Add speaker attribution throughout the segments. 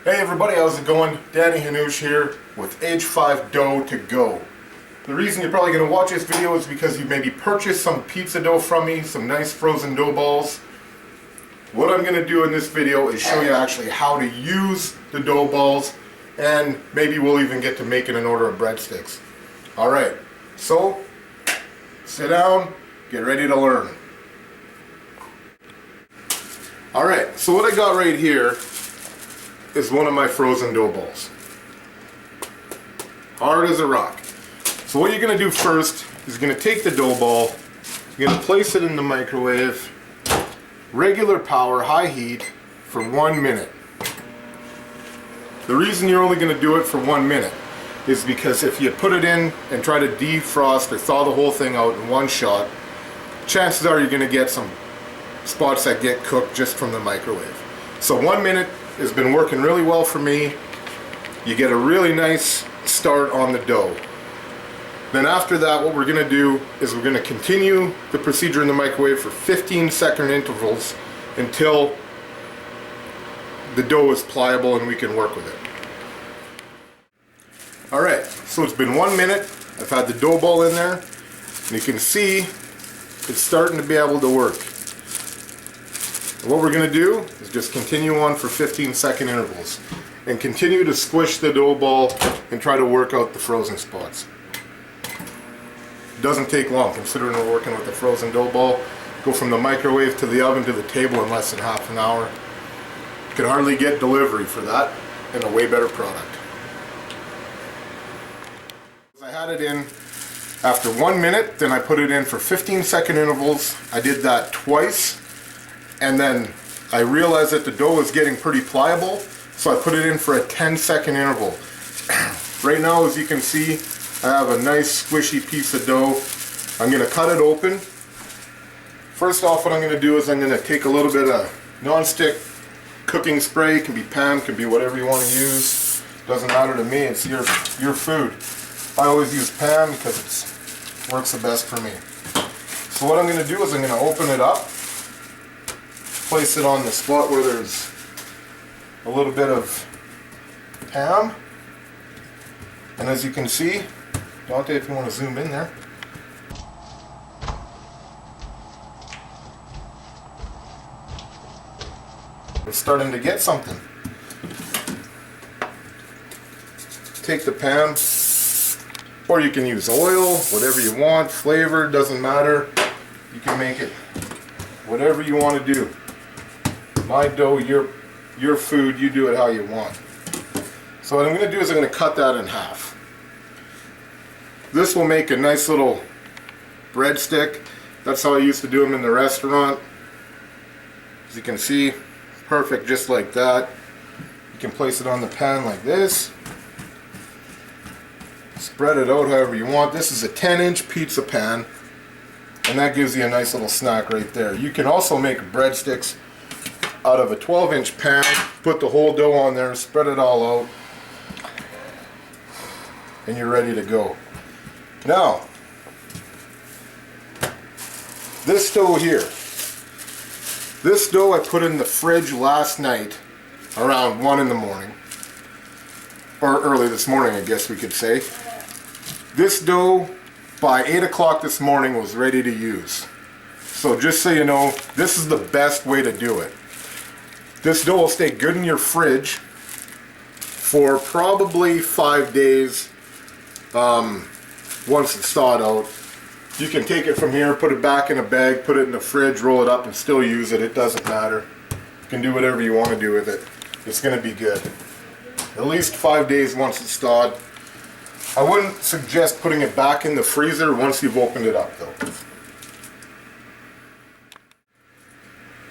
Speaker 1: Hey everybody, how's it going? Danny Hanoush here with Age 5 Dough to Go. The reason you're probably going to watch this video is because you maybe purchased some pizza dough from me, some nice frozen dough balls. What I'm going to do in this video is show you actually how to use the dough balls, and maybe we'll even get to making an order of breadsticks. Alright, so sit down, get ready to learn. Alright, so what I got right here is one of my frozen dough balls. Hard as a rock. So what you're going to do first is you're going to take the dough ball, you're going to place it in the microwave, regular power, high heat, for 1 minute. The reason you're only going to do it for 1 minute is because if you put it in and try to defrost or thaw the whole thing out in one shot, chances are you're going to get some spots that get cooked just from the microwave. So 1 minute has been working really well for me. You get a really nice start on the dough. Then after that, what we're going to do is we're going to continue the procedure in the microwave for 15-second intervals until the dough is pliable and we can work with it. Alright, so it's been 1 minute. I've had the dough ball in there, and you can see it's starting to be able to work. What we're going to do is just continue on for 15-second intervals and continue to squish the dough ball and try to work out the frozen spots. It doesn't take long considering we're working with the frozen dough ball. Go from the microwave to the oven to the table in less than half an hour. You can hardly get delivery for that, and a way better product. I had it in after 1 minute, then I put it in for 15-second intervals. I did that twice. And then I realized that the dough was getting pretty pliable, so I put it in for a 10-second interval. Right now, as you can see, I have a nice squishy piece of dough. I'm going to cut it open. First off, what I'm going to do is I'm going to take a little bit of nonstick cooking spray. It can be Pam, can be whatever you want to use. Doesn't matter to me, it's your food. I always use Pam because it works the best for me. So what I'm going to do is I'm going to open it up. Place it on the spot where there's a little bit of ham, and as you can see, Dante, if you want to zoom in there, it's starting to get something. Take the pan, or you can use oil, whatever you want, flavor, doesn't matter. You can make it whatever you want to do. My dough, your food, you do it how you want. So what I'm going to do is I'm going to cut that in half. This will make a nice little breadstick. That's how I used to do them in the restaurant. As you can see, perfect just like that. You can place it on the pan like this. Spread it out however you want. This is a 10-inch pizza pan, and that gives you a nice little snack right there. You can also make breadsticks out of a 12-inch pan, put the whole dough on there, spread it all out, and you're ready to go. Now, this dough here, this dough I put in the fridge last night around 1 in the morning, or early this morning I guess we could say. This dough by 8 o'clock this morning was ready to use. So just so you know, this is the best way to do it. This dough will stay good in your fridge for probably 5 days once it's thawed out. You can take it from here, put it back in a bag, put it in the fridge, roll it up and still use it. It doesn't matter. You can do whatever you want to do with it. It's going to be good. At least 5 days once it's thawed. I wouldn't suggest putting it back in the freezer once you've opened it up though.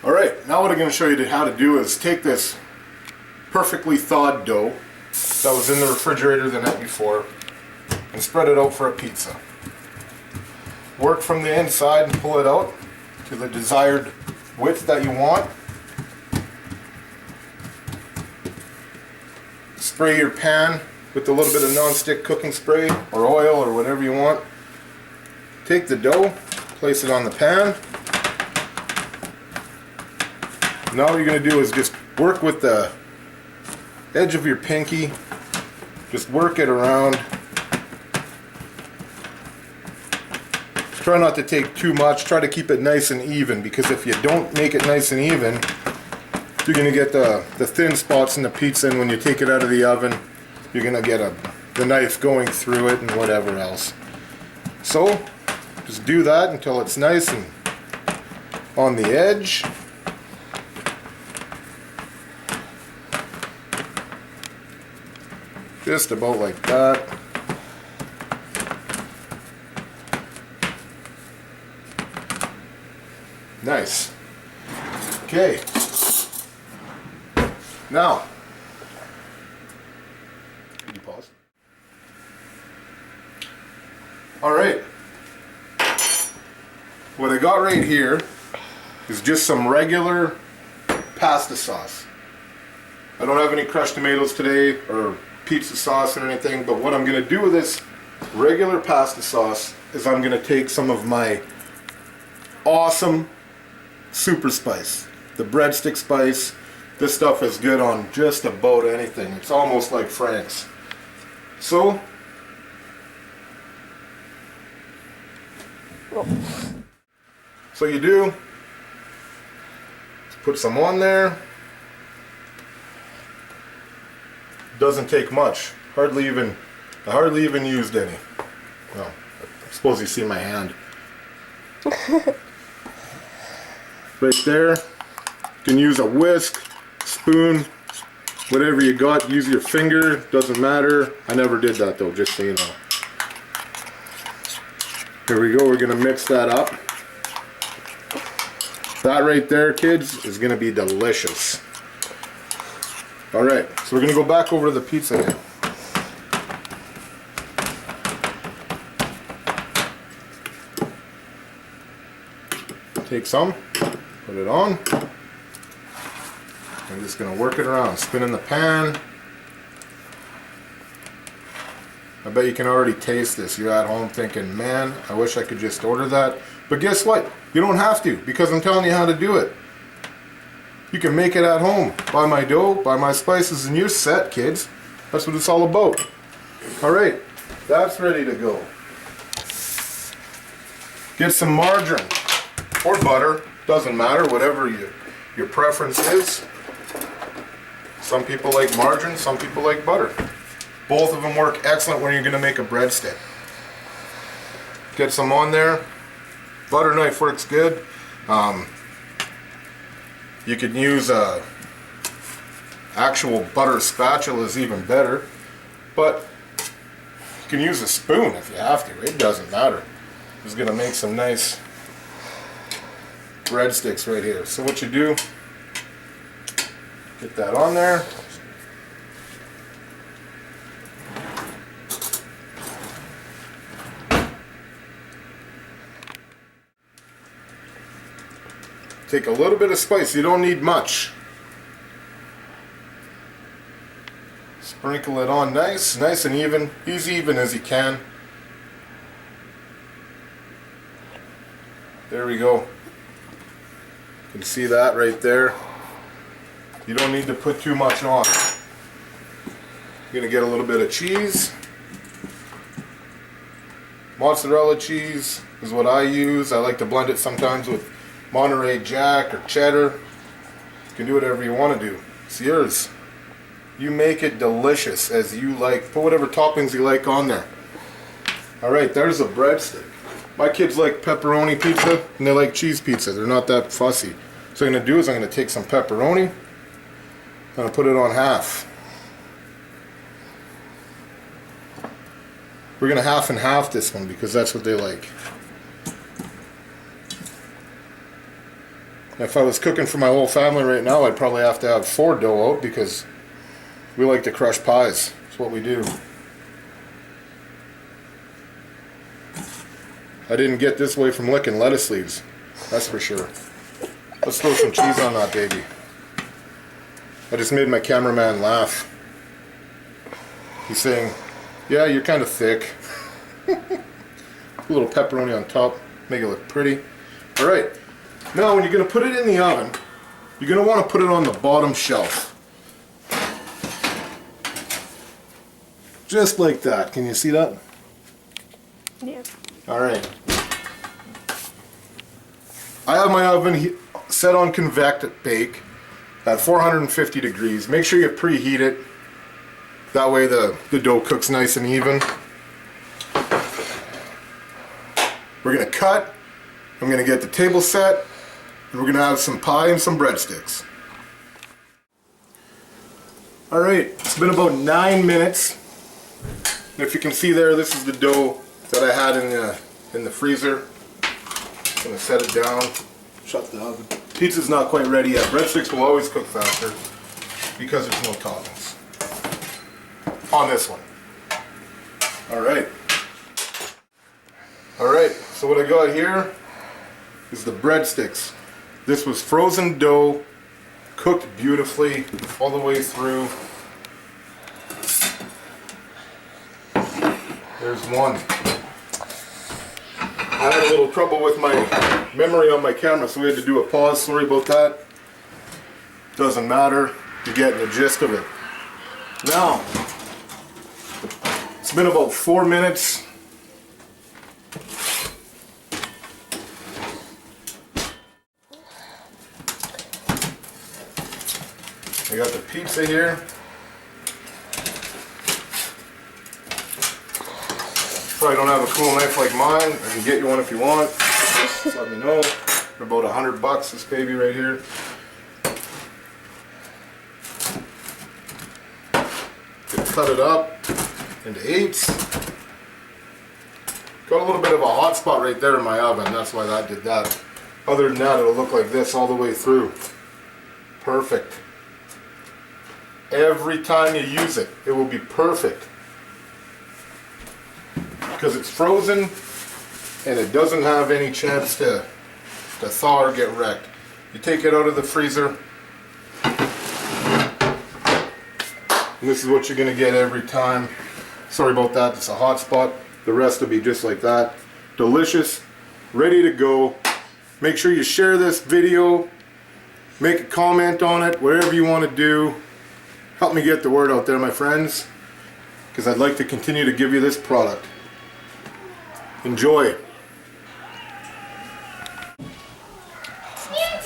Speaker 1: Alright, now what I'm going to show you how to do is take this perfectly thawed dough that was in the refrigerator the night before and spread it out for a pizza. Work from the inside and pull it out to the desired width that you want. Spray your pan with a little bit of non-stick cooking spray or oil or whatever you want. Take the dough, place it on the pan. Now what you're going to do is just work with the edge of your pinky. Just work it around. Try not to take too much. Try to keep it nice and even, because if you don't make it nice and even, you're going to get the thin spots in the pizza, and when you take it out of the oven, you're going to get the knife going through it and whatever else. So just do that until it's nice and on the edge. Just about like that. Nice. Okay. Now, can you pause? All right. What I got right here is just some regular pasta sauce. I don't have any crushed tomatoes today or pizza sauce or anything, but what I'm going to do with this regular pasta sauce is I'm going to take some of my awesome super spice, the breadstick spice. This stuff is good on just about anything. It's almost like Frank's. So you do put some on there. Doesn't take much. I hardly even used any. Well, I suppose you see my hand. Right there. You can use a whisk, spoon, whatever you got. Use your finger, doesn't matter. I never did that though, just so you know. Here we go, we're gonna mix that up. That right there, kids, is gonna be delicious. Alright, so we're gonna go back over to the pizza now. Take some, put it on. I'm just going to work it around, spin in the pan. I bet you can already taste this. You're at home thinking, man, I wish I could just order that. But guess what? You don't have to, because I'm telling you how to do it. You can make it at home. Buy my dough, buy my spices, and you're set, kids. That's what it's all about. Alright, that's ready to go. Get some margarine or butter, doesn't matter, whatever your preference is. Some people like margarine, some people like butter. Both of them work excellent when you're going to make a breadstick. Get some on there. Butter knife works good. You could use a actual butter spatula is even better, but you can use a spoon if you have to. It doesn't matter. It's going to make some nice breadsticks right here. So what you do, get that on there. Take a little bit of spice. You don't need much. Sprinkle it on nice and even. As even as you can. There we go. You can see that right there. You don't need to put too much on. You're gonna get a little bit of cheese. Mozzarella cheese is what I use. I like to blend it sometimes with Monterey Jack or cheddar. You can do whatever you want to do. It's yours. You make it delicious as you like. Put whatever toppings you like on there. Alright, there's a breadstick. My kids like pepperoni pizza and they like cheese pizza. They're not that fussy. So what I'm going to do is I'm going to take some pepperoni and I'll put it on half. We're going to half and half this one because that's what they like. If I was cooking for my whole family right now, I'd probably have to have 4 dough out because we like to crush pies. That's what we do. I didn't get this way from licking lettuce leaves. That's for sure. Let's throw some cheese on that baby. I just made my cameraman laugh. He's saying, yeah, you're kind of thick. A little pepperoni on top. Make it look pretty. Alright. Now when you're going to put it in the oven, you're going to want to put it on the bottom shelf. Just like that. Can you see that?
Speaker 2: Yeah.
Speaker 1: All right. I have my oven set on convected bake at 450 degrees. Make sure you preheat it. That way the dough cooks nice and even. We're gonna cut. I'm gonna get the table set, and we're gonna have some pie and some breadsticks. All right, it's been about 9 minutes. And if you can see there, this is the dough that I had in the freezer. I'm gonna set it down. Shut the oven. Pizza's not quite ready yet. Breadsticks will always cook faster because there's no toppings on this one. All right. All right. So what I got here is the breadsticks. This was frozen dough, cooked beautifully all the way through. There's one. I had a little trouble with my memory on my camera, so we had to do a pause. Sorry about that. Doesn't matter. You're getting the gist of it. Now, it's been about 4 minutes. I got the pizza here. Probably don't have a cool knife like mine. I can get you one if you want. Just let me know. For about $100, this baby right here. Gonna cut it up into 8s. Got a little bit of a hot spot right there in my oven. That's why that did that. Other than that, it'll look like this all the way through. Perfect. Every time you use it, it will be perfect. Because it's frozen and it doesn't have any chance to thaw or get wrecked. You take it out of the freezer, and this is what you're going to get every time. Sorry about that, it's a hot spot. The rest will be just like that. Delicious, ready to go. Make sure you share this video, make a comment on it, whatever you want to do. Help me get the word out there, my friends, because I'd like to continue to give you this product. Enjoy.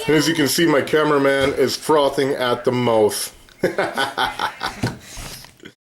Speaker 1: As you can see, my cameraman is frothing at the mouth.